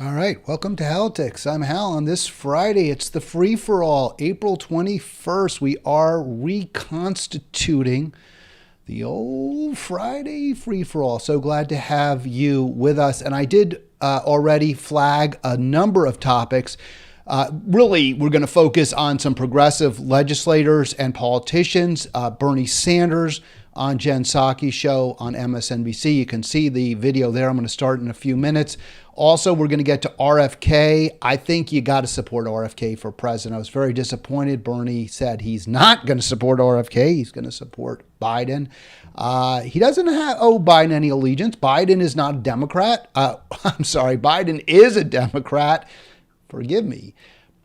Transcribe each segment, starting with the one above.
All right, welcome to Halitics. I'm Hal. On this Friday, it's the free for all, April 21st. We are reconstituting the old Friday free for all. So glad to have you with us. And I did already flag a number of topics. Really, we're going to focus on some progressive legislators and politicians. Bernie Sanders on Jen Psaki's show on MSNBC. You can see the video there. I'm going to start in a few minutes. Also, we're going to get to RFK. I think you got to support RFK for president. I was very disappointed. Bernie said he's not going to support RFK. He's going to support Biden. He doesn't owe Biden any allegiance. Biden is not a Democrat. I'm sorry, Biden is a Democrat. Forgive me.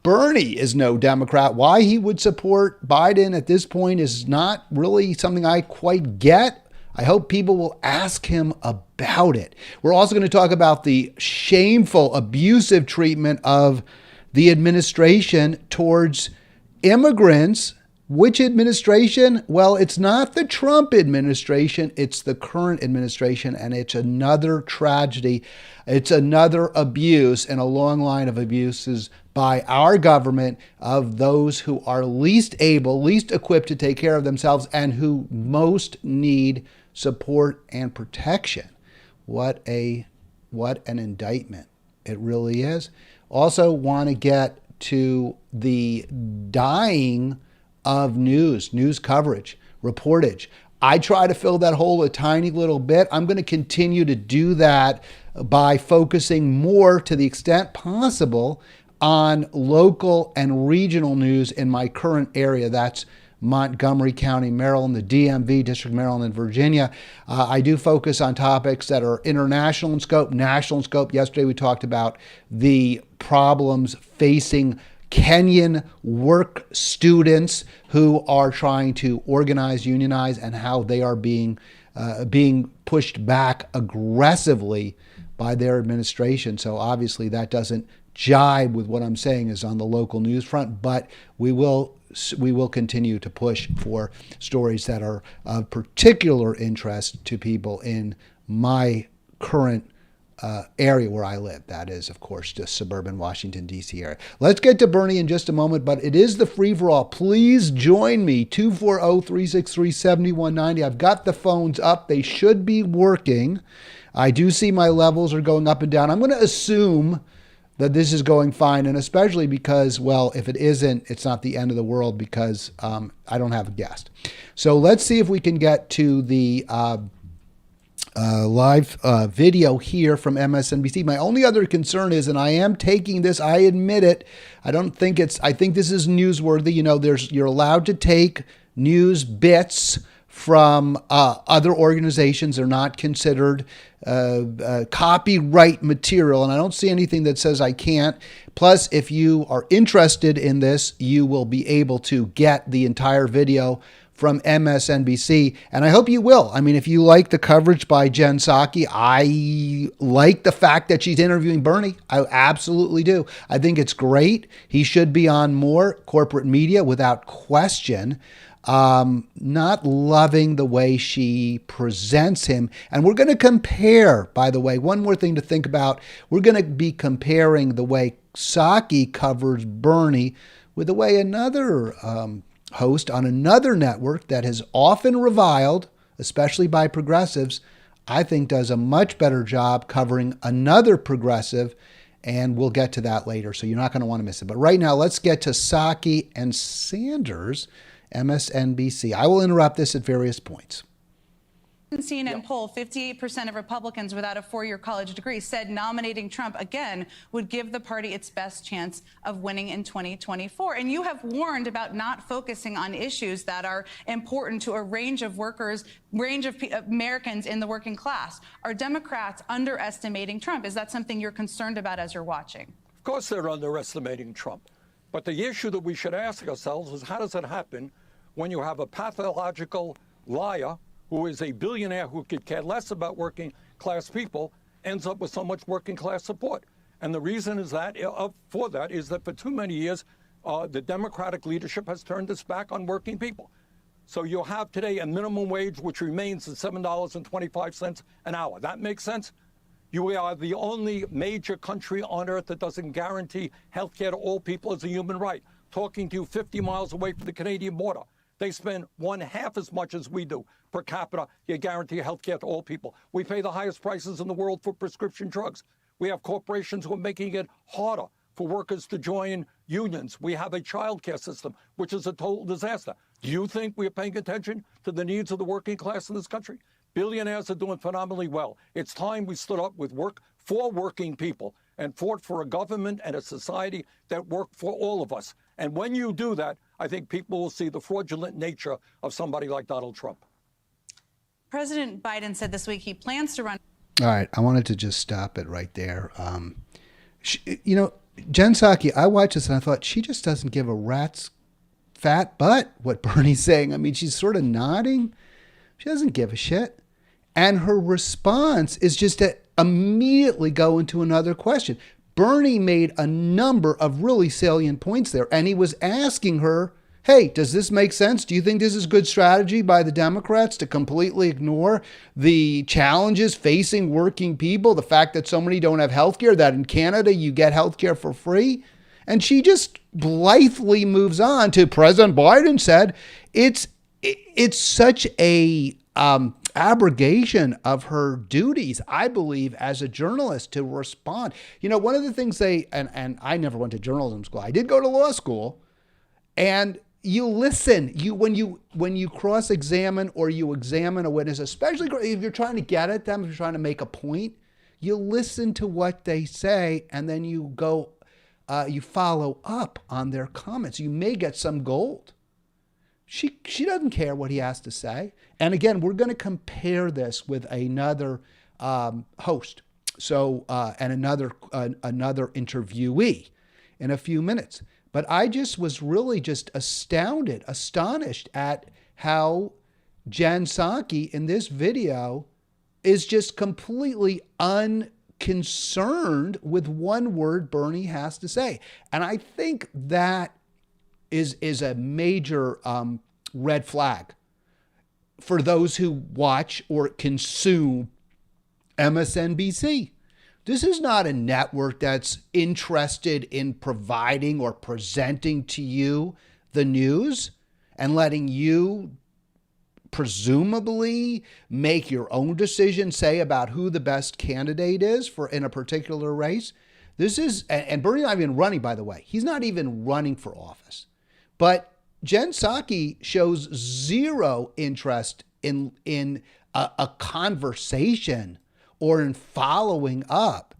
Bernie is no Democrat. Why he would support Biden at this point is not really something I quite get. I hope people will ask him about it. We're also going to talk about the shameful, abusive treatment of the administration towards immigrants. Which administration? Well, it's not the Trump administration. It's the current administration, and it's another tragedy. It's another abuse and a long line of abuses by our government of those who are least able, least equipped to take care of themselves, and who most need support and protection. What an indictment it really is. Also want to get to the dying of news coverage, reportage. I try to fill that hole a tiny little bit. I'm going to continue to do that by focusing more to the extent possible on local and regional news in my current area. That's Montgomery County, Maryland, the DMV, District of Maryland, and Virginia. I do focus on topics that are international in scope, national in scope. Yesterday we talked about the problems facing Kenyan work students who are trying to organize, unionize, and how they are being pushed back aggressively by their administration. So obviously that doesn't jibe with what I'm saying is on the local news front, but we will continue to push for stories that are of particular interest to people in my current area where I live. That is, of course, just suburban Washington, D.C. area. Let's get to Bernie in just a moment, but it is the free-for-all. Please join me, 240-363-7190. I've got the phones up. They should be working. I do see my levels are going up and down. I'm going to assume that this is going fine, and especially because, well, if it isn't, it's not the end of the world because I don't have a guest. So let's see if we can get to the live video here from MSNBC. My only other concern is, and I am taking this, I admit it, I think this is newsworthy. You know, you're allowed to take news bits from other organizations. They're not considered copyright material, and I don't see anything that says I can't. Plus, if you are interested in this, you will be able to get the entire video from MSNBC, and I hope you will. I mean, if you like the coverage by Jen Psaki, I like the fact that she's interviewing Bernie. I absolutely do. I think it's great. He should be on more corporate media without question. Not loving the way she presents him. And we're going to compare, by the way, one more thing to think about. We're going to be comparing the way Psaki covers Bernie with the way another host on another network that has often reviled, especially by progressives, I think does a much better job covering another progressive, and we'll get to that later, so you're not going to want to miss it. But right now, let's get to Psaki and Sanders, MSNBC. I will interrupt this at various points. CNN poll, 58% of Republicans without a four-year college degree said nominating Trump again would give the party its best chance of winning in 2024. And you have warned about not focusing on issues that are important to a range of workers, range of Americans in the working class. Are Democrats underestimating Trump? Is that something you're concerned about as you're watching? Of course they're underestimating Trump. But the issue that we should ask ourselves is, how does it happen when you have a pathological liar who is a billionaire who could care less about working class people, ends up with so much working class support? And the reason is that for too many years, the Democratic leadership has turned its back on working people. So you'll have today a minimum wage which remains at $7.25 an hour. That makes sense? You are the only major country on earth that doesn't guarantee health care to all people as a human right. Talking to you 50 miles away from the Canadian border. They spend one half as much as we do per capita. You guarantee health care to all people. We pay the highest prices in the world for prescription drugs. We have corporations who are making it harder for workers to join unions. We have a child care system, which is a total disaster. Do you think we are paying attention to the needs of the working class in this country? Billionaires are doing phenomenally well. It's time we stood up with work for working people and fought for a government and a society that work for all of us. And when you do that, I think people will see the fraudulent nature of somebody like Donald Trump. President Biden said this week he plans to run. All right, I wanted to just stop it right there. Jen Psaki, I watched this and I thought she just doesn't give a rat's fat butt what Bernie's saying. I mean, she's sort of nodding. She doesn't give a shit. And her response is just to immediately go into another question. Bernie made a number of really salient points there, and he was asking her, hey, does this make sense? Do you think this is good strategy by the Democrats to completely ignore the challenges facing working people, the fact that so many don't have health care, that in Canada you get health care for free? And she just blithely moves on to President Biden said it's such a abrogation of her duties, I believe, as a journalist to respond. You know, one of the things and I never went to journalism school. I did go to law school, and you listen. When you cross-examine or you examine a witness, especially if you're trying to get at them, if you're trying to make a point, you listen to what they say, and then you go, you follow up on their comments. You may get some gold. She doesn't care what he has to say. And again, we're going to compare this with another host, and another interviewee in a few minutes. But I just was really just astonished at how Jen Psaki in this video is just completely unconcerned with one word Bernie has to say. And I think that is a major red flag for those who watch or consume MSNBC. This is not a network that's interested in providing or presenting to you the news and letting you presumably make your own decision, say about who the best candidate is in a particular race. This is, and Bernie's not even running, by the way. He's not even running for office. But Jen Psaki shows zero interest in a conversation or in following up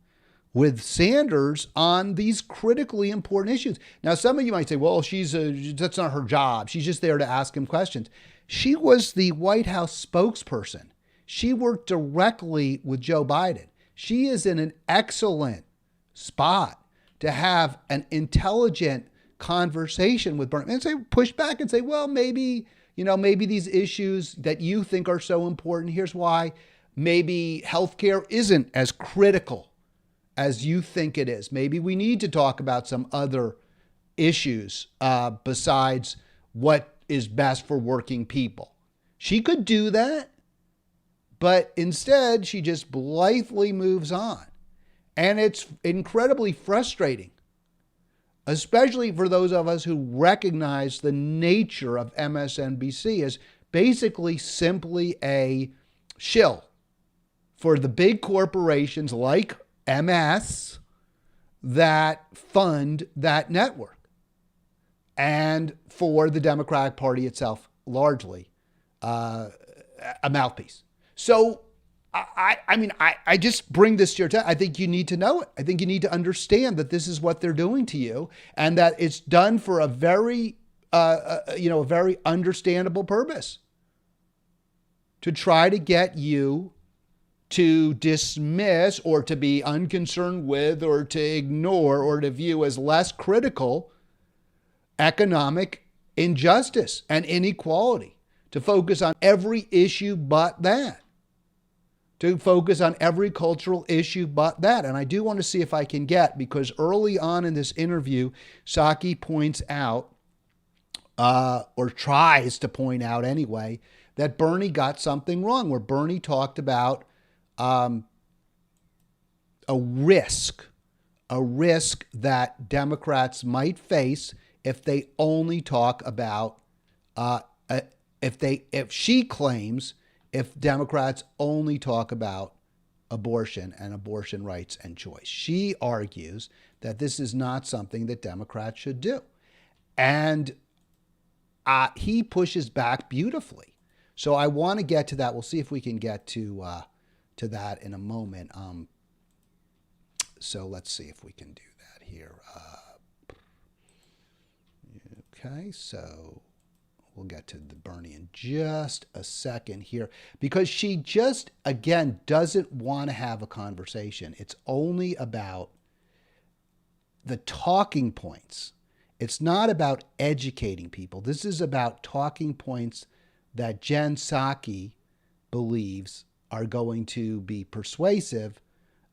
with Sanders on these critically important issues. Now, some of you might say, well, that's not her job. She's just there to ask him questions. She was the White House spokesperson. She worked directly with Joe Biden. She is in an excellent spot to have an intelligent conversation with Bernie and push back and say, well, maybe these issues that you think are so important, here's why. Maybe healthcare isn't as critical as you think it is. Maybe we need to talk about some other issues besides what is best for working people. She could do that, but instead she just blithely moves on. And it's incredibly frustrating, especially for those of us who recognize the nature of MSNBC as basically simply a shill for the big corporations like MS that fund that network, and for the Democratic Party itself, largely a mouthpiece. So I just bring this to your attention. I think you need to know it. I think you need to understand that this is what they're doing to you, and that it's done for a very, a very understandable purpose, to try to get you to dismiss or to be unconcerned with or to ignore or to view as less critical economic injustice and inequality, to focus on every issue but that, to focus on every cultural issue but that. And I do want to see if I can get, because early on in this interview, Psaki points out, or tries to point out anyway, that Bernie got something wrong, where Bernie talked about a risk that Democrats might face if they only talk about if she claims if Democrats only talk about abortion and abortion rights and choice. She argues that this is not something that Democrats should do. And he pushes back beautifully. So I want to get to that. We'll see if we can get to that in a moment. So let's see if we can do that here. Okay, so we'll get to the Bernie in just a second here, because she just, again, doesn't want to have a conversation. It's only about the talking points. It's not about educating people. This is about talking points that Jen Psaki believes are going to be persuasive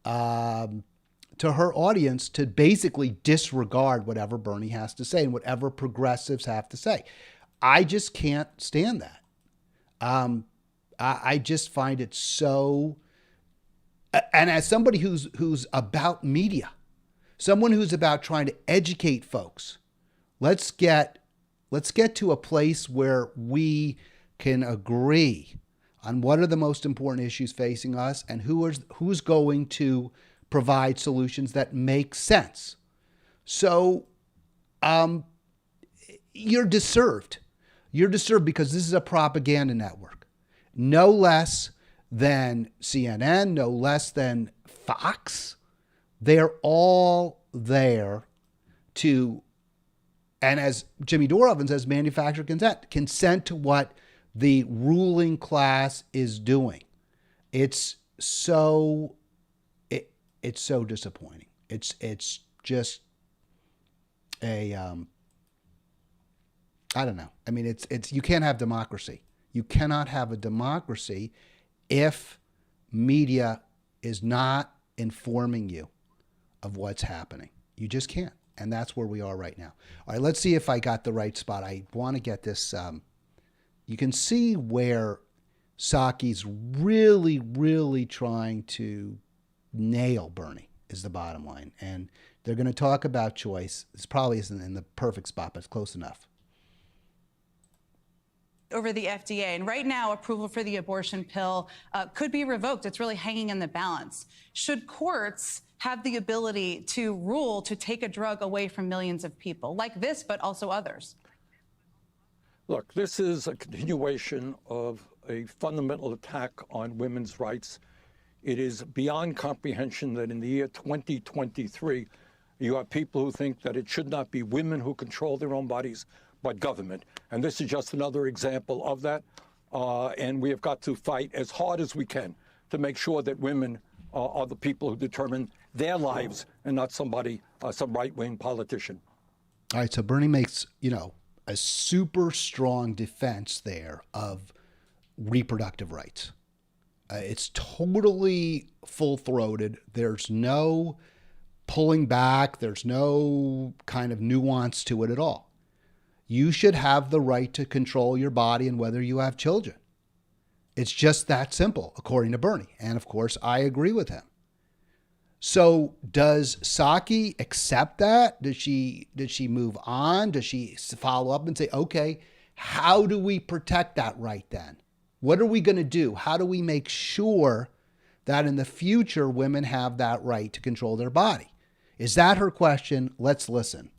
to her audience to basically disregard whatever Bernie has to say and whatever progressives have to say. I just can't stand that. I just find it so. And as somebody who's about media, someone who's about trying to educate folks, let's get to a place where we can agree on what are the most important issues facing us and who's going to provide solutions that make sense. So, you're deserved. You're disturbed because this is a propaganda network. No less than CNN, no less than Fox. They're all there to, and as Jimmy Dorovin says, manufacture consent to what the ruling class is doing. It's so disappointing. It's just a I don't know. I mean, it's you can't have democracy. You cannot have a democracy if media is not informing you of what's happening. You just can't. And that's where we are right now. All right, let's see if I got the right spot. I want to get this. You can see where Psaki's really, really trying to nail Bernie is the bottom line. And they're going to talk about choice. This probably isn't in the perfect spot, but it's close enough. Over the FDA. And right now, approval for the abortion pill could be revoked. It's really hanging in the balance. Should courts have the ability to rule to take a drug away from millions of people, like this, but also others? Look, this is a continuation of a fundamental attack on women's rights. It is beyond comprehension that in the year 2023, you have people who think that it should not be women who control their own bodies, but government. And this is just another example of that. And we have got to fight as hard as we can to make sure that women are the people who determine their lives and not somebody, some right-wing politician. All right, so Bernie makes, a super strong defense there of reproductive rights. It's totally full-throated. There's no pulling back. There's no kind of nuance to it at all. You should have the right to control your body and whether you have children. It's just that simple, according to Bernie. And of course, I agree with him. So does Psaki accept that? Does she move on? Does she follow up and say, okay, how do we protect that right then? What are we going to do? How do we make sure that in the future women have that right to control their body? Is that her question? Let's listen.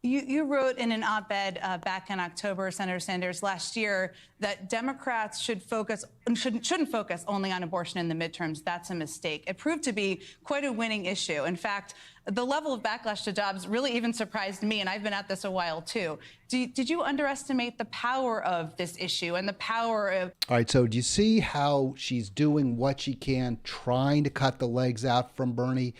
You wrote in an op-ed back in October, Senator Sanders, last year, that Democrats shouldn't focus only on abortion in the midterms. That's a mistake. It proved to be quite a winning issue. In fact, the level of backlash to jobs really even surprised me, and I've been at this a while too. Did you underestimate the power of this issue and the power of... All right, so do you see how she's doing what she can, trying to cut the legs out from Bernie?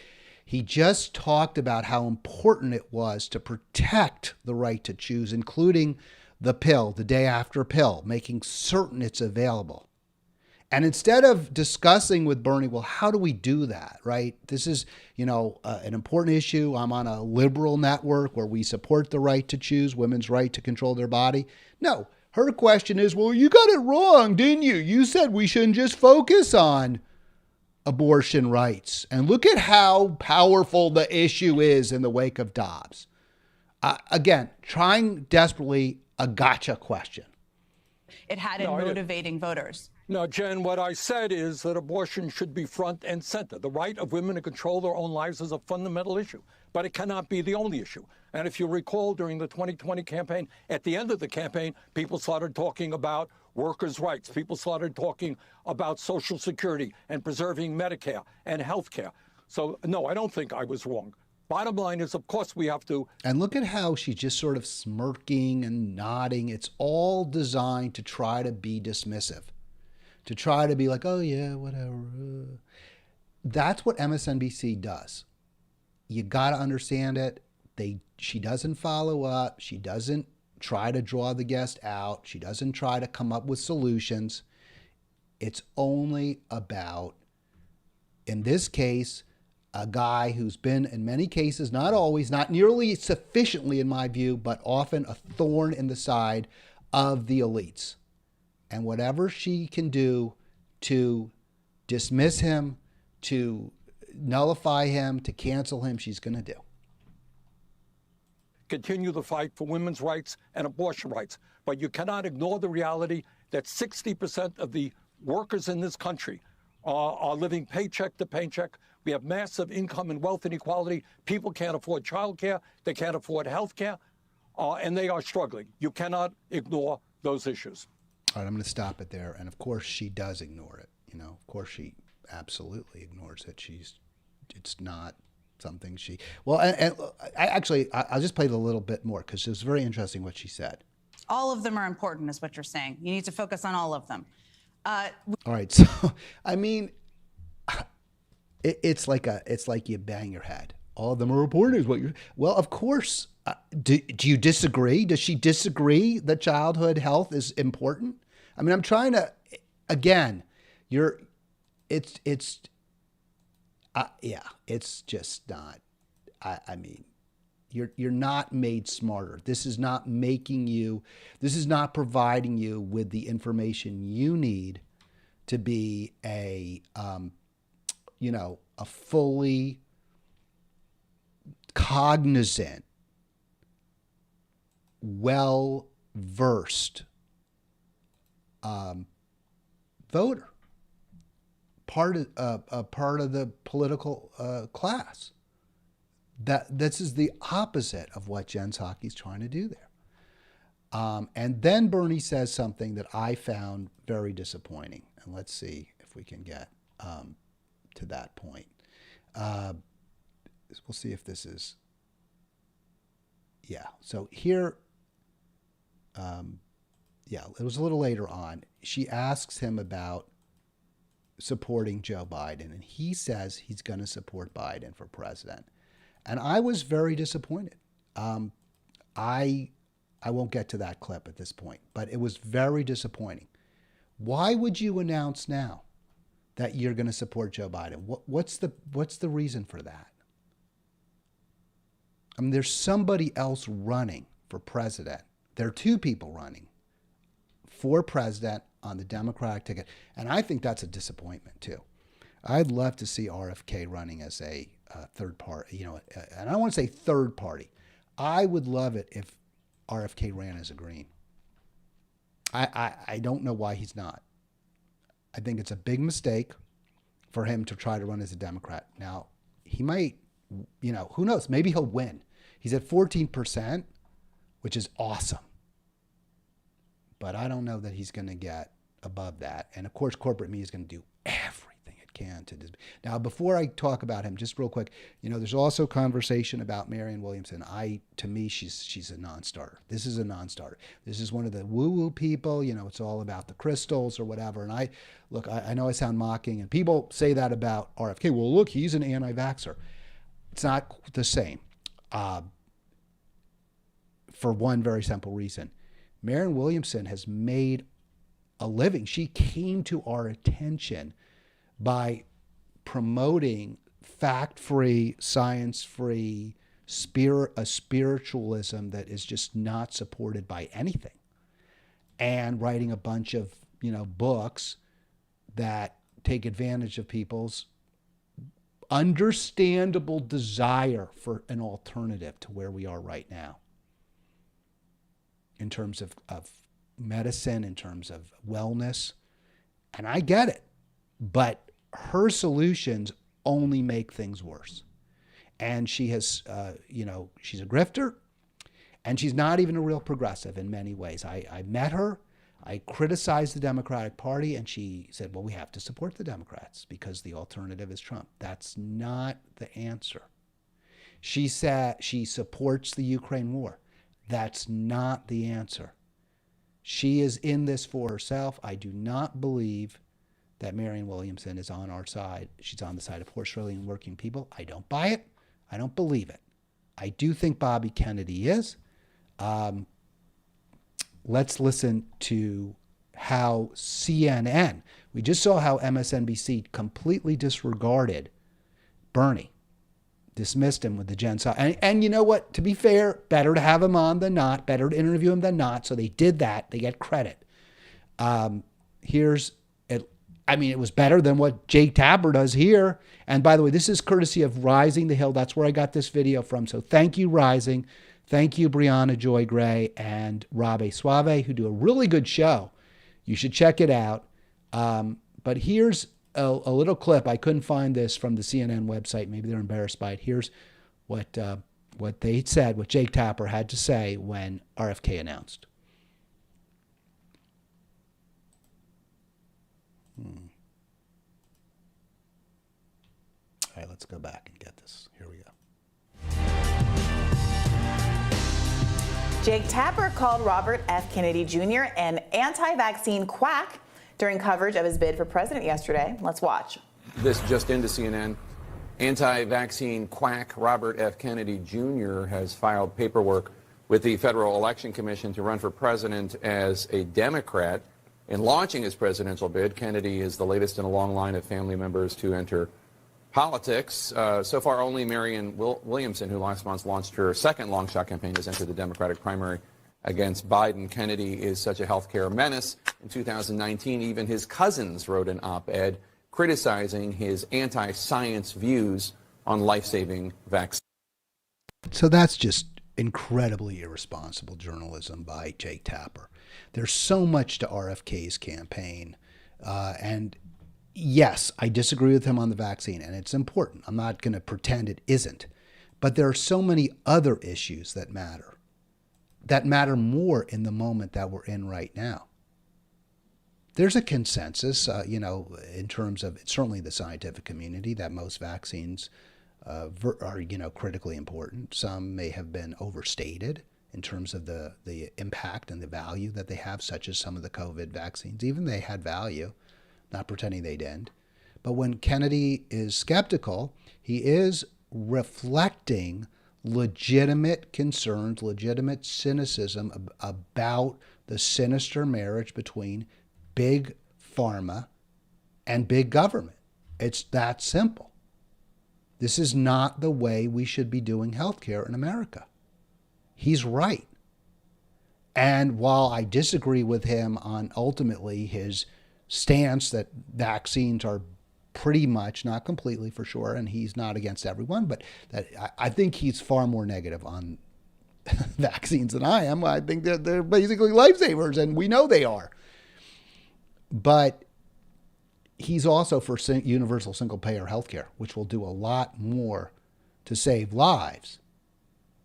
He just talked about how important it was to protect the right to choose, including the pill, the day after pill, making certain it's available. And instead of discussing with Bernie, well, how do we do that, right? This is, an important issue. I'm on a liberal network where we support the right to choose, women's right to control their body. No, her question is, well, you got it wrong, didn't you? You said we shouldn't just focus on abortion rights. And look at how powerful the issue is in the wake of Dobbs. Again, trying desperately a gotcha question. It had in motivating voters. No, Jen, what I said is that abortion should be front and center. The right of women to control their own lives is a fundamental issue, but it cannot be the only issue. And if you recall, during the 2020 campaign, at the end of the campaign, people started talking about workers' rights. People started talking about Social Security and preserving Medicare and health care. So, no, I don't think I was wrong. Bottom line is, of course, we have to. And look at how she's just sort of smirking and nodding. It's all designed to try to be dismissive, to try to be like, oh, yeah, whatever. That's what MSNBC does. You got to understand it. She doesn't follow up. She doesn't try to draw the guest out. She doesn't try to come up with solutions. It's only about, in this case, a guy who's been, in many cases, not always, not nearly sufficiently in my view, but often a thorn in the side of the elites. And whatever she can do to dismiss him, to nullify him, to cancel him, she's going to do. Continue the fight for women's rights and abortion rights. But you cannot ignore the reality that 60% of the workers in this country are living paycheck to paycheck. We have massive income and wealth inequality. People can't afford childcare. They can't afford health care. And they are struggling. You cannot ignore those issues. All right, I'm going to stop it there. And of course, she does ignore it. You know, of course, she absolutely ignores it. It's not something she, well, and I'll just play it a little bit more because it was very interesting what she said. All of them are important, is what you're saying. You need to focus on all of them. All right, so I mean, it's like you bang your head. All of them are important, is what you're. Well, of course. Do you disagree? Does she disagree that childhood health is important? I mean, I'm trying to. Again, it's just not. I mean, you're not made smarter. This is not making you. This is not providing you with the information you need to be a fully cognizant, well-versed voter. Part of the political class. This is the opposite of what Jen Psaki's trying to do there. And then Bernie says something that I found very disappointing. And let's see if we can get to that point. We'll see if this is. Yeah. So here, it was a little later on. She asks him about supporting Joe Biden, and he says he's going to support Biden for president. And I was very disappointed. I won't get to that clip at this point, but it was very disappointing. Why would you announce now that you're going to support Joe Biden? What's the reason for that? I mean, there's somebody else running for president. There are two people running for president on the Democratic ticket, and I think that's a disappointment too. I'd love to see RFK running as a third party, and I don't want to say third party. I would love it if RFK ran as a Green. I don't know why he's not. I think it's a big mistake for him to try to run as a Democrat. Now, he might, who knows? Maybe he'll win. He's at 14%, which is awesome. But I don't know that he's going to get above that. And of course, corporate media is going to do everything it can to. Now, before I talk about him, just real quick, there's also conversation about Marianne Williamson. To me, she's a non-starter. This is a non-starter. This is one of the woo-woo people. It's all about the crystals or whatever. And I know I sound mocking, and people say that about RFK. Well, look, he's an anti-vaxxer. It's not the same. For one very simple reason. Marianne Williamson has made a living. She came to our attention by promoting fact-free, science-free, a spiritualism that is just not supported by anything, and writing a bunch of books that take advantage of people's understandable desire for an alternative to where we are right now in terms of medicine, in terms of wellness. And I get it, but her solutions only make things worse. And she has, she's a grifter, and she's not even a real progressive in many ways. I met her. I criticized the Democratic Party, and she said, well, we have to support the Democrats because the alternative is Trump. That's not the answer. She said she supports the Ukraine war. That's not the answer. She is in this for herself. I do not believe that Marianne Williamson is on our side. She's on the side of horse trading and working people. I don't buy it. I don't believe it. I do think Bobby Kennedy is. Let's listen to how CNN, we just saw how MSNBC completely disregarded Bernie, dismissed him with the genocide. And you know what? To be fair, better to have him on than not, better to interview him than not. So they did that. They get credit. It was better than what Jake Tapper does here. And by the way, this is courtesy of Rising the Hill. That's where I got this video from. So thank you, Rising. Thank you, Brianna Joy Gray and Rabe Suave, who do a really good show. You should check it out. But here's a little clip. I couldn't find this from the CNN website. Maybe they're embarrassed by it. Here's what they said, what Jake Tapper had to say when RFK announced. All right, let's go back and get this. Here we go. Jake Tapper called Robert F. Kennedy Jr. an anti-vaccine quack during coverage of his bid for president yesterday. Let's watch. This just into CNN. Anti-vaccine quack Robert F. Kennedy Jr. has filed paperwork with the Federal Election Commission to run for president as a Democrat. In launching his presidential bid, Kennedy is the latest in a long line of family members to enter politics. So far, only Marianne Williamson, who last month launched her second long shot campaign, has entered the Democratic primary against Biden. Kennedy is such a healthcare menace. In 2019, even his cousins wrote an op-ed criticizing his anti-science views on life-saving vaccines. So that's just incredibly irresponsible journalism by Jake Tapper. There's so much to RFK's campaign, and yes, I disagree with him on the vaccine, and it's important. I'm not going to pretend it isn't. But there are so many other issues that matter more in the moment that we're in right now. There's a consensus, in terms of certainly the scientific community, that most vaccines are, critically important. Some may have been overstated in terms of the impact and the value that they have, such as some of the COVID vaccines. Even they had value. Not pretending they didn't. But when Kennedy is skeptical, he is reflecting legitimate concerns, legitimate cynicism about the sinister marriage between big pharma and big government. It's that simple. This is not the way we should be doing healthcare in America. He's right. And while I disagree with him on ultimately his stance that vaccines are pretty much, not completely for sure, and he's not against everyone, but that I think he's far more negative on vaccines than I am. I think they're basically lifesavers, and we know they are. But he's also for universal single-payer healthcare, which will do a lot more to save lives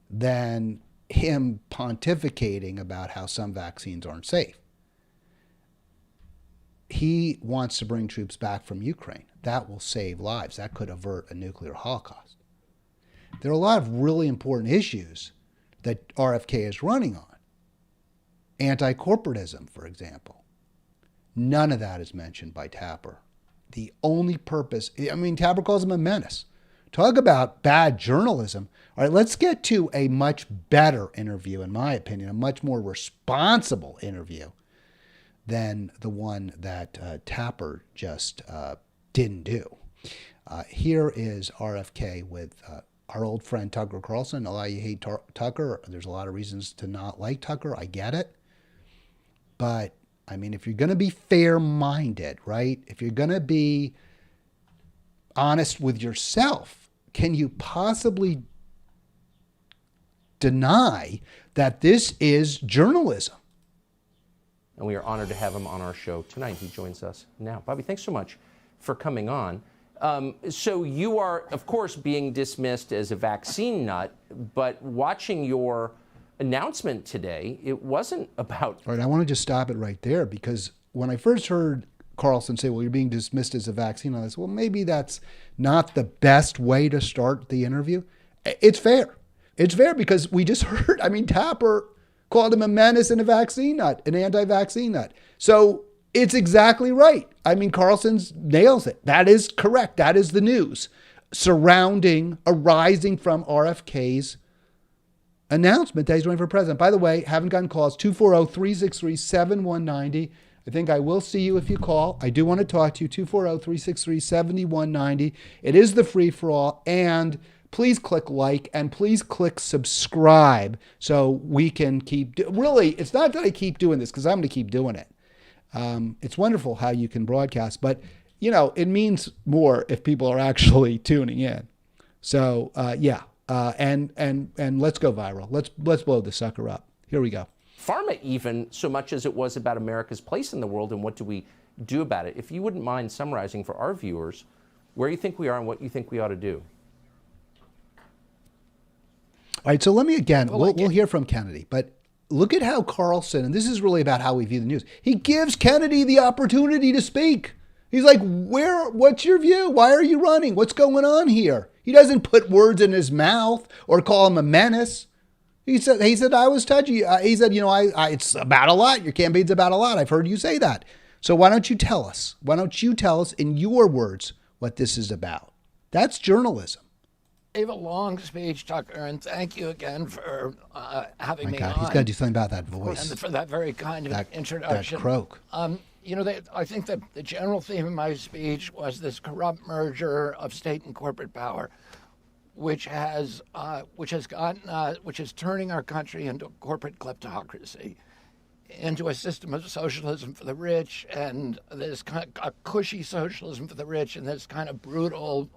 than him pontificating about how some vaccines aren't safe. He wants to bring troops back from Ukraine. That will save lives. That could avert a nuclear holocaust. There are a lot of really important issues that RFK is running on. Anti-corporatism, for example. None of that is mentioned by Tapper. The only purpose, Tapper calls him a menace. Talk about bad journalism. All right, let's get to a much better interview, in my opinion, a much more responsible interview than the one that Tapper just didn't do. Here is RFK with our old friend Tucker Carlson. A lot of you hate Tucker. There's a lot of reasons to not like Tucker. I get it. But, if you're going to be fair-minded, right? If you're going to be honest with yourself, can you possibly deny that this is journalism? And we are honored to have him on our show tonight. He joins us now. Bobby, thanks so much for coming on. So you are, of course, being dismissed as a vaccine nut, but watching your announcement today, it wasn't about... All right, I want to just stop it right there, because when I first heard Carlson say, well, you're being dismissed as a vaccine nut, I said, well, maybe that's not the best way to start the interview. It's fair. It's fair because we just heard, Tapper called him a menace and a vaccine nut, an anti-vaccine nut. So it's exactly right. Carlson nails it. That is correct. That is the news arising from RFK's announcement that he's running for president. By the way, haven't gotten calls, 240-363-7190. I think I will see you if you call. I do want to talk to you, 240-363-7190. It is the free-for-all, and please click like and please click subscribe so we can keep... Really, it's not that I keep doing this because I'm going to keep doing it. It's wonderful how you can broadcast, but, it means more if people are actually tuning in. So, and let's go viral. Let's blow the sucker up. Here we go. Pharma even, so much as it was about America's place in the world and what do we do about it. If you wouldn't mind summarizing for our viewers where you think we are and what you think we ought to do. All right, so let me again, we'll hear from Kennedy, but look at how Carlson, and this is really about how we view the news, he gives Kennedy the opportunity to speak. He's like, what's your view? Why are you running? What's going on here? He doesn't put words in his mouth or call him a menace. He said, I was touchy. He said, it's about a lot. Your campaign's about a lot. I've heard you say that. So why don't you tell us? Why don't you tell us in your words what this is about? That's journalism. I gave a long speech, Tucker, and thank you again for having me on. He's got to do something about that voice. And for that very kind of introduction. That croak. I think that the general theme of my speech was this corrupt merger of state and corporate power, which is turning our country into a corporate kleptocracy, into a system of socialism for the rich, and this kind of a cushy socialism for the rich, and this kind of brutal,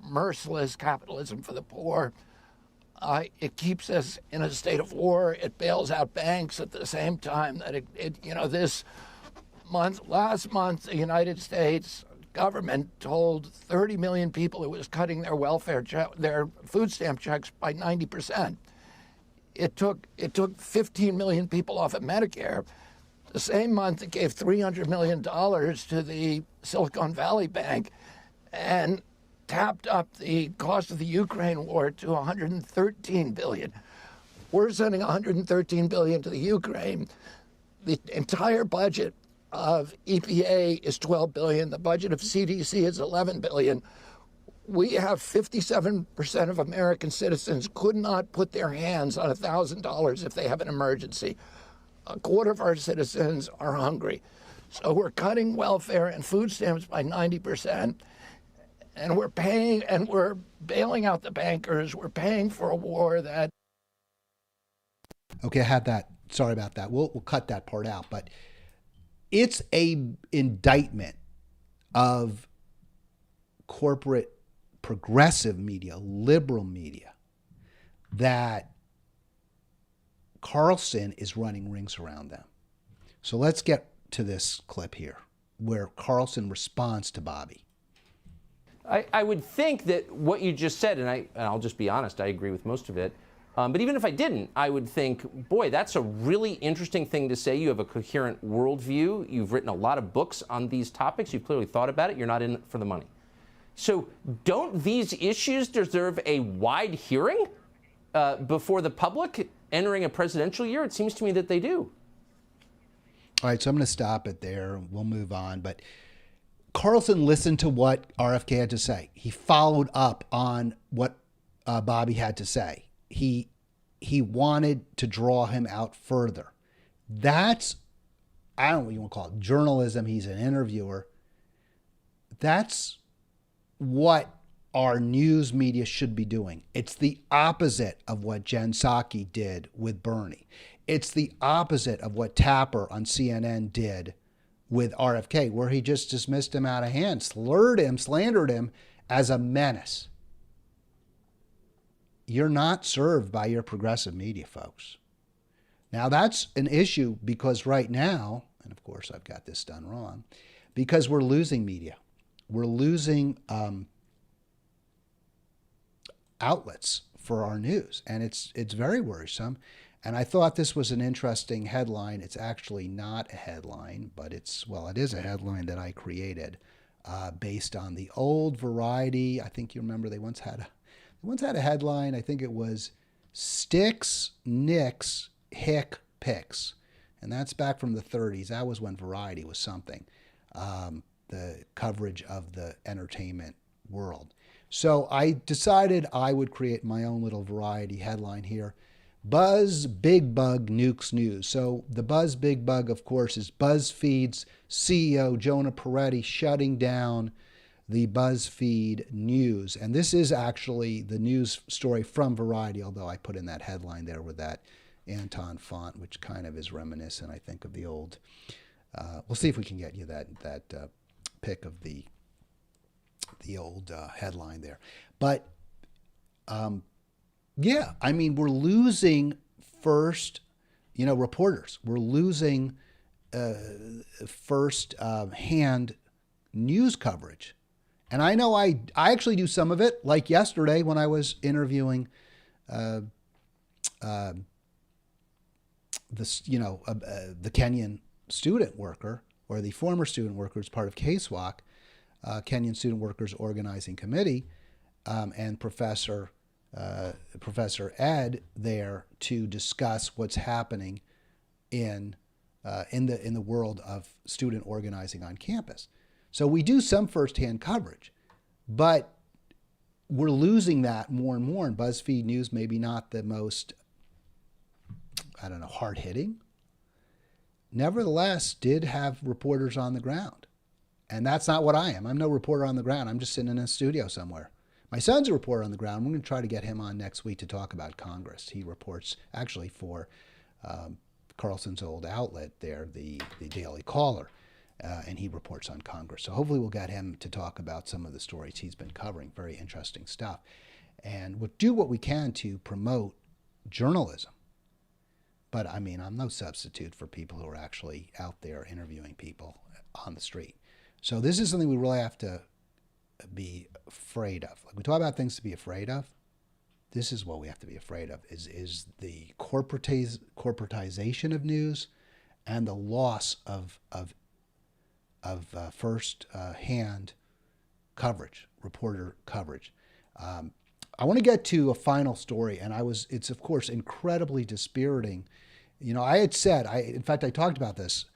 merciless capitalism for the poor. It keeps us in a state of war. It bails out banks at the same time that last month, the United States government told 30 million people it was cutting their their food stamp checks by 90%. It took 15 million people off of Medicare. The same month, it gave $300 million to the Silicon Valley Bank and tapped up the cost of the Ukraine war to $113 billion. We're sending $113 billion to the Ukraine. The entire budget of EPA is $12 billion. The budget of CDC is $11 billion. We have 57% of American citizens could not put their hands on $1,000 if they have an emergency. A quarter of our citizens are hungry. So we're cutting welfare and food stamps by 90%. And we're bailing out the bankers. We're paying for a war that... Okay, I had that. Sorry about that. We'll cut that part out. But it's a indictment of corporate progressive media, liberal media, that Carlson is running rings around them. So let's get to this clip here where Carlson responds to Bobby. I would think that what you just said, and I'll just be honest, I agree with most of it. But even if I didn't, I would think, boy, that's a really interesting thing to say. You have a coherent worldview. You've written a lot of books on these topics. You've clearly thought about it. You're not in it for the money. So don't these issues deserve a wide hearing before the public entering a presidential year? It seems to me that they do. All right, so I'm going to stop it there. We'll move on. But Carlson listened to what RFK had to say. He followed up on what Bobby had to say. He wanted to draw him out further. That's, I don't know what you want to call it, journalism. He's an interviewer. That's what our news media should be doing. It's the opposite of what Jen Psaki did with Bernie. It's the opposite of what Tapper on CNN did with RFK, where he just dismissed him out of hand, slurred him, slandered him as a menace. You're not served by your progressive media, folks. Now, that's an issue because right now, and of course I've got this done wrong, because we're losing media. We're losing outlets for our news, and it's very worrisome. And I thought this was an interesting headline. It's actually not a headline, but it is a headline that I created based on the old Variety. I think you remember they once had a headline. I think it was Sticks, Nicks, Hick, Picks. And that's back from the 30s. That was when Variety was something, the coverage of the entertainment world. So I decided I would create my own little Variety headline here. Buzz Big Bug nukes news. So the Buzz Big Bug, of course, is BuzzFeed's CEO, Jonah Peretti, shutting down the BuzzFeed News. And this is actually the news story from Variety, although I put in that headline there with that Anton font, which kind of is reminiscent, I think, of the old. We'll see if we can get you that pic of the old headline there. But yeah, I mean, we're losing first, reporters. We're losing first-hand news coverage. And I know I actually do some of it, like yesterday when I was interviewing the Kenyan student worker, or the former student worker as part of KSWAC, Kenyan Student Workers Organizing Committee, and Professor Ed there to discuss what's happening in the world of student organizing on campus. So we do some firsthand coverage, but we're losing that more and more. And BuzzFeed News maybe not the most, hard-hitting. Nevertheless, did have reporters on the ground. And that's not what I am. I'm no reporter on the ground. I'm just sitting in a studio somewhere. My son's a reporter on the ground. We're going to try to get him on next week to talk about Congress. He reports actually for Carlson's old outlet there, the Daily Caller, and he reports on Congress. So hopefully we'll get him to talk about some of the stories he's been covering. Very interesting stuff. And we'll do what we can to promote journalism. But I mean, I'm no substitute for people who are actually out there interviewing people on the street. So this is something we really have to be afraid of. Like we talk about things to be afraid of. This is what we have to be afraid of: is the corporatization of news and the loss of first-hand coverage, reporter coverage. I want to get to a final story, and it's of course incredibly dispiriting. I had said, in fact, I talked about this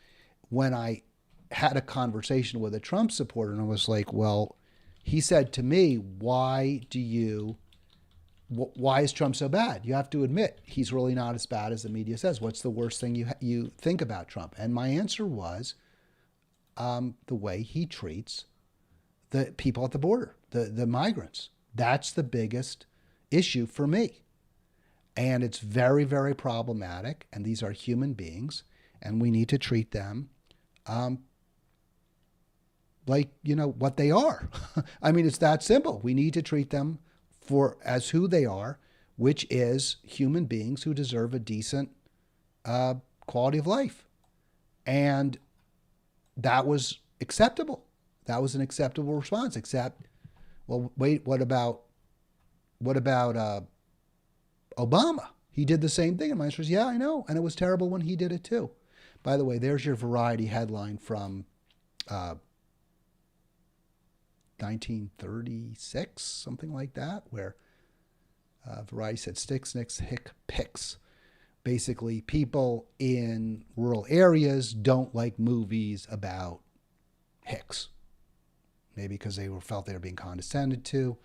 when I had a conversation with a Trump supporter, and I was like, well, he said to me, why is Trump so bad? You have to admit, he's really not as bad as the media says. What's the worst thing you think about Trump? And my answer was the way he treats the people at the border, the migrants. That's the biggest issue for me. And it's very, very problematic. And these are human beings. And we need to treat them like, what they are. I mean, it's that simple. We need to treat them as who they are, which is human beings who deserve a decent quality of life. And that was acceptable. That was an acceptable response, except, well, wait, what about Obama? He did the same thing. And my answer is, yeah, I know. And it was terrible when he did it too. By the way, there's your Variety headline from 1936, something like that, where Variety said, Sticks, Nicks, Hick, Picks. Basically, people in rural areas don't like movies about Hicks. Maybe because they felt they were being condescended to.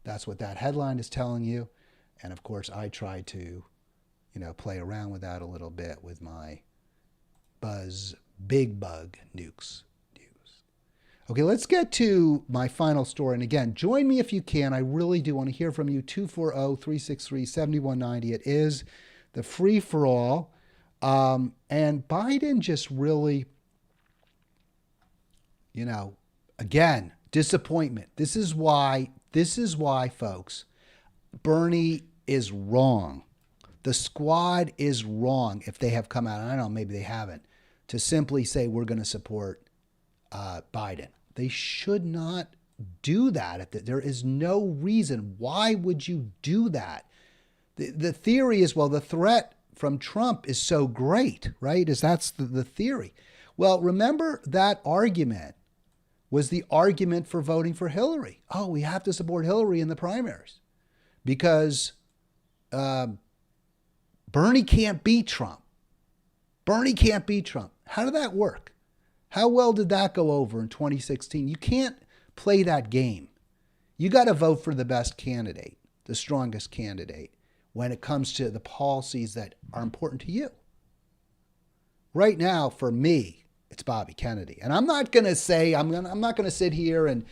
That's what that headline is telling you. And of course, I tried to, play around with that a little bit with my Buzz Big Bug nukes news. Okay, let's get to my final story. And again, join me if you can. I really do want to hear from you. 240-363-7190. It is the free-for-all. And Biden just really Again, disappointment. This is why, folks, Bernie is wrong. The squad is wrong if they have come out, I don't know, maybe they haven't, to simply say we're going to support Biden. They should not do that. There is no reason. Why would you do that? The theory is, well, the threat from Trump is so great, right? That's the theory. Well, remember that argument was the argument for voting for Hillary. Oh, we have to support Hillary in the primaries because Bernie can't beat Trump. Bernie can't beat Trump. How did that work? How well did that go over in 2016? You can't play that game. You got to vote for the best candidate, the strongest candidate, when it comes to the policies that are important to you. Right now, for me, it's Bobby Kennedy. And I'm not going to say, I'm not going to sit here and,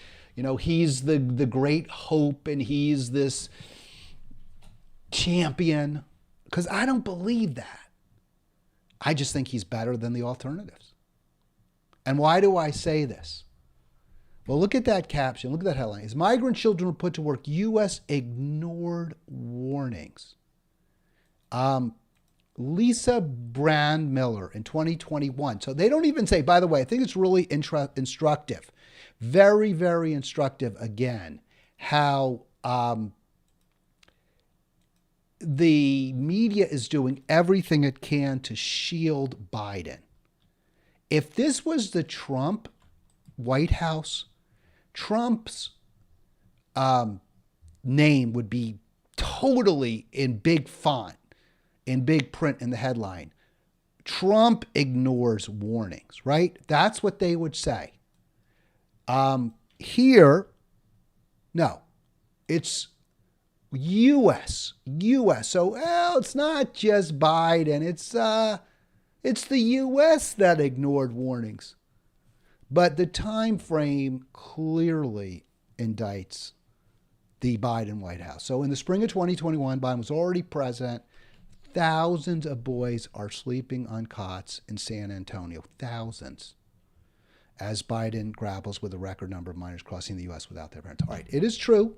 he's the great hope and he's this champion, because I don't believe that. I just think he's better than the alternatives. And why do I say this? Well, look at that caption. Look at that headline. As migrant children were put to work, U.S. ignored warnings. Lisa Brand Miller in 2021. So they don't even say, by the way, I think it's really instructive. Very, very instructive, again, how the media is doing everything it can to shield Biden. If this was the Trump White House, Trump's name would be totally in big font, in big print in the headline. Trump ignores warnings, right? That's what they would say. Here, no, it's U.S. So, it's not just Biden. It's the U.S. that ignored warnings. But the time frame clearly indicts the Biden White House. So in the spring of 2021, Biden was already president. Thousands of boys are sleeping on cots in San Antonio. Thousands. As Biden grapples with a record number of minors crossing the U.S. without their parents. All right, it is true.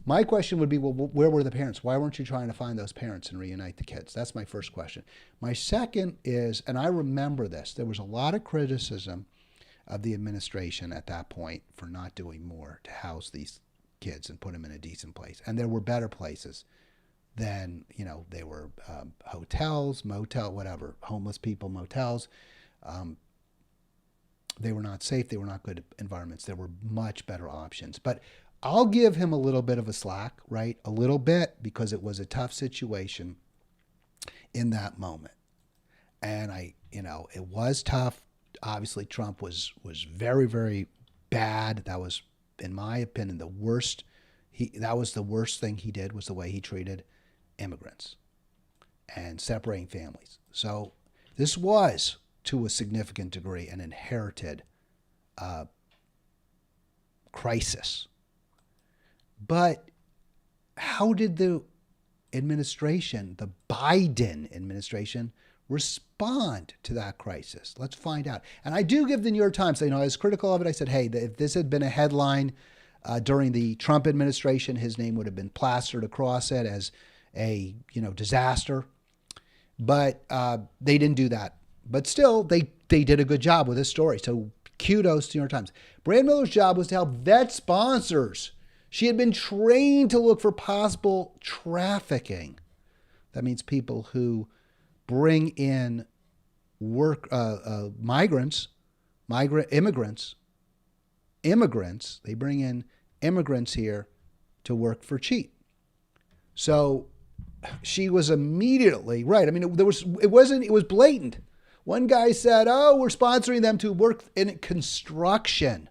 My question would be, well, where were the parents? Why weren't you trying to find those parents and reunite the kids? That's my first question. My second is, and I remember this, there was a lot of criticism of the administration at that point for not doing more to house these kids and put them in a decent place. And there were better places than, they were hotels, motel, whatever, homeless people, motels. They were not safe. They were not good environments. There were much better options. But I'll give him a little bit of a slack, right? A little bit, because it was a tough situation in that moment. And it was tough. Obviously, Trump was very, very bad. That was, in my opinion, the worst. That was the worst thing he did, was the way he treated immigrants and separating families. So this was, to a significant degree, an inherited crisis. But how did the administration, the Biden administration, respond to that crisis? Let's find out. And I do give the New York Times, I was critical of it. I said, hey, if this had been a headline during the Trump administration, his name would have been plastered across it as a, disaster. But they didn't do that. But still, they did a good job with this story. So kudos to New York Times. Brand Miller's job was to help vet sponsors. She had been trained to look for possible trafficking. That means people who bring in immigrants. They bring in immigrants here to work for cheap. So she was immediately right. I mean, it was blatant. One guy said, "Oh, we're sponsoring them to work in construction."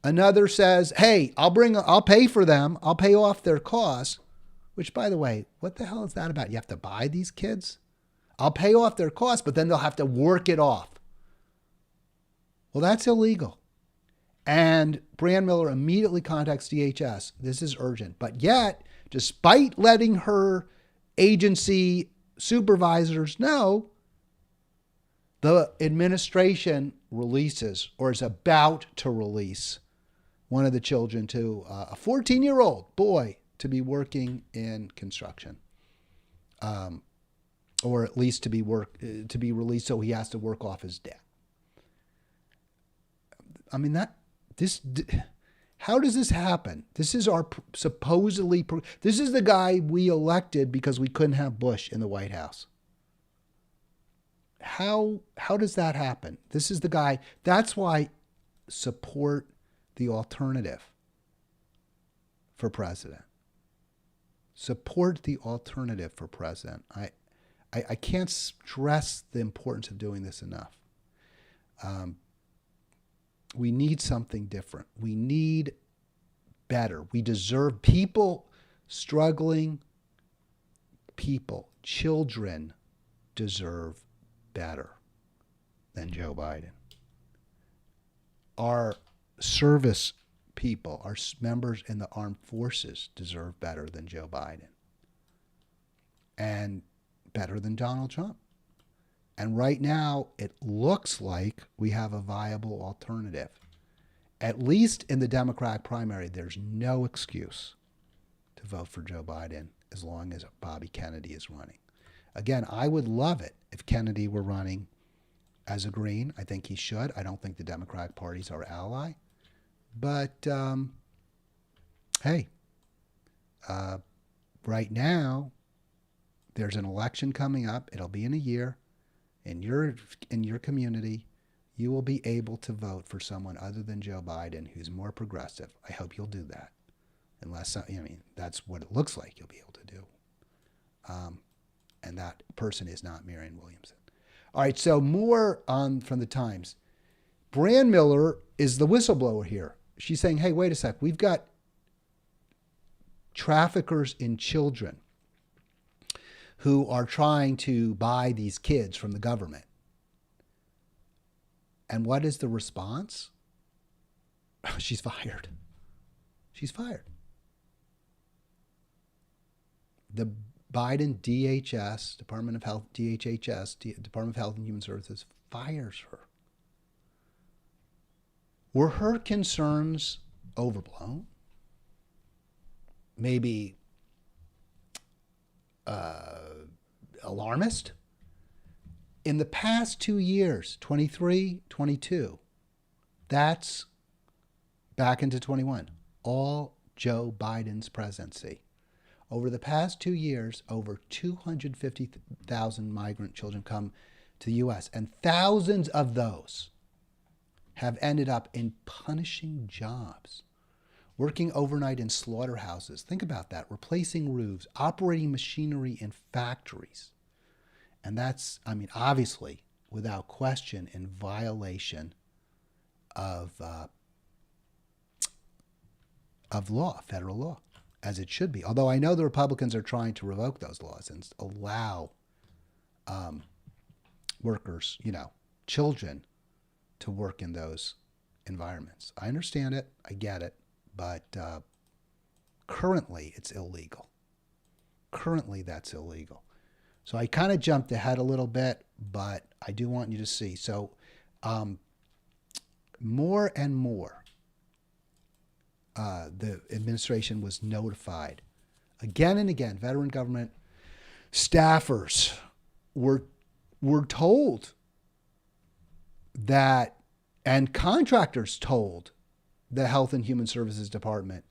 Another says, "Hey, I'll pay for them. I'll pay off their costs." Which, by the way, what the hell is that about? You have to buy these kids? I'll pay off their costs, but then they'll have to work it off. Well, that's illegal. And Brand Miller immediately contacts DHS. This is urgent. But yet, despite letting her agency supervisors know, The administration releases or is about to release one of the children to a 14-year-old boy to be working in construction, or at least to be released so he has to work off his debt. I mean, how does this happen? This is our this is the guy we elected because we couldn't have Bush in the White House. How does that happen? This is the guy. That's why support the alternative for president. Support the alternative for president. I can't stress the importance of doing this enough. We need something different. We need better. We deserve people struggling, children deserve better than Joe Biden. Our service people, our members in the armed forces deserve better than Joe Biden. And better than Donald Trump. And right now, it looks like we have a viable alternative. At least in the Democratic primary, there's no excuse to vote for Joe Biden as long as Bobby Kennedy is running. Again, I would love it if Kennedy were running as a Green. I think he should. I don't think the Democratic Party's our ally. But, hey, right now, there's an election coming up. It'll be in a year. In your community, you will be able to vote for someone other than Joe Biden who's more progressive. I hope you'll do that. Unless, that's what it looks like you'll be able to do. And that person is not Marianne Williamson. All right, so more from the Times. Brand Miller is the whistleblower here. She's saying, hey, wait a sec. We've got traffickers in children who are trying to buy these kids from the government. And what is the response? She's fired. She's fired. The Biden DHS, Department of Health, DHHS, Department of Health and Human Services, fires her. Were her concerns overblown? Maybe alarmist? In the past 2 years, 23, 22, that's back into 21, all Joe Biden's presidency. Over the past 2 years, over 250,000 migrant children come to the U.S., and thousands of those have ended up in punishing jobs, working overnight in slaughterhouses. Think about that, replacing roofs, operating machinery in factories. And that's, obviously, without question, in violation of law, federal law, as it should be. Although I know the Republicans are trying to revoke those laws and allow workers, children, to work in those environments. I understand it. I get it. But currently, it's illegal. Currently, that's illegal. So I kind of jumped ahead a little bit, but I do want you to see. So more and more, the administration was notified. Again and again, veteran government staffers were told that, and contractors told the Health and Human Services Department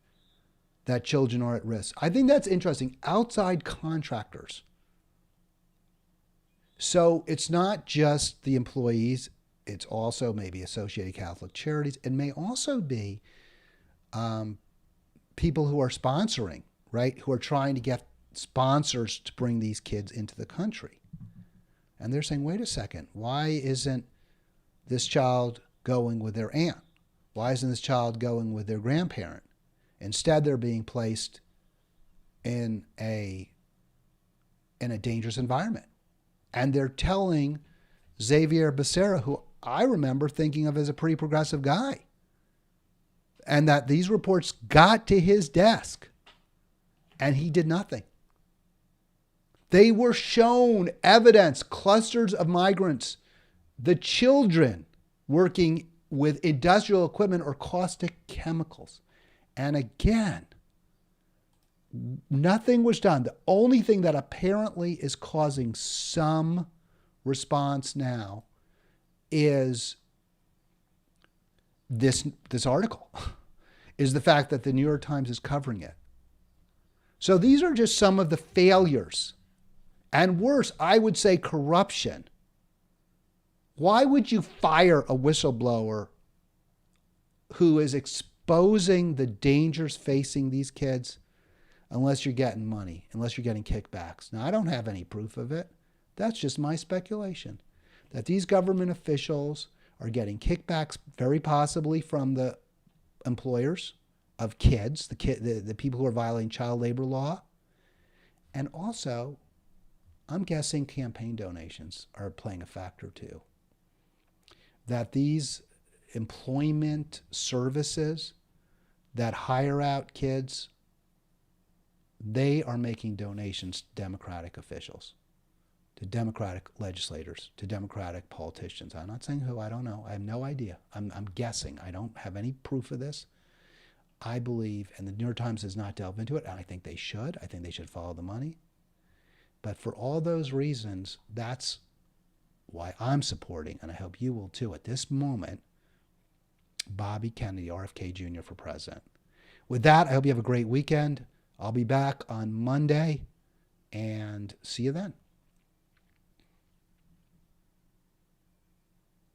that children are at risk. I think that's interesting. Outside contractors. So it's not just the employees. It's also maybe Associated Catholic Charities. It may also be people who are sponsoring, right? Who are trying to get sponsors to bring these kids into the country. And they're saying, wait a second, why isn't this child going with their aunt? Why isn't this child going with their grandparent? Instead, they're being placed in a dangerous environment. And they're telling Xavier Becerra, who I remember thinking of as a pretty progressive guy, and that these reports got to his desk, and he did nothing. They were shown evidence, clusters of migrants The children working with industrial equipment or caustic chemicals. And again, nothing was done. The only thing that apparently is causing some response now is this article, is the fact that the New York Times is covering it. So these are just some of the failures. And worse, I would say corruption. Why would you fire a whistleblower who is exposing the dangers facing these kids unless you're getting money, unless you're getting kickbacks? Now, I don't have any proof of it. That's just my speculation, that these government officials are getting kickbacks, very possibly from the employers of kids, the people who are violating child labor law. And also, I'm guessing campaign donations are playing a factor too. That these employment services that hire out kids, they are making donations to Democratic officials, to Democratic legislators, to Democratic politicians. I'm not saying who, I don't know. I have no idea. I'm guessing. I don't have any proof of this. I believe, and the New York Times does not delve into it, and I think they should. I think they should follow the money. But for all those reasons, that's why I'm supporting, and I hope you will too, at this moment, Bobby Kennedy, RFK Jr. for president. With that, I hope you have a great weekend. I'll be back on Monday, and see you then.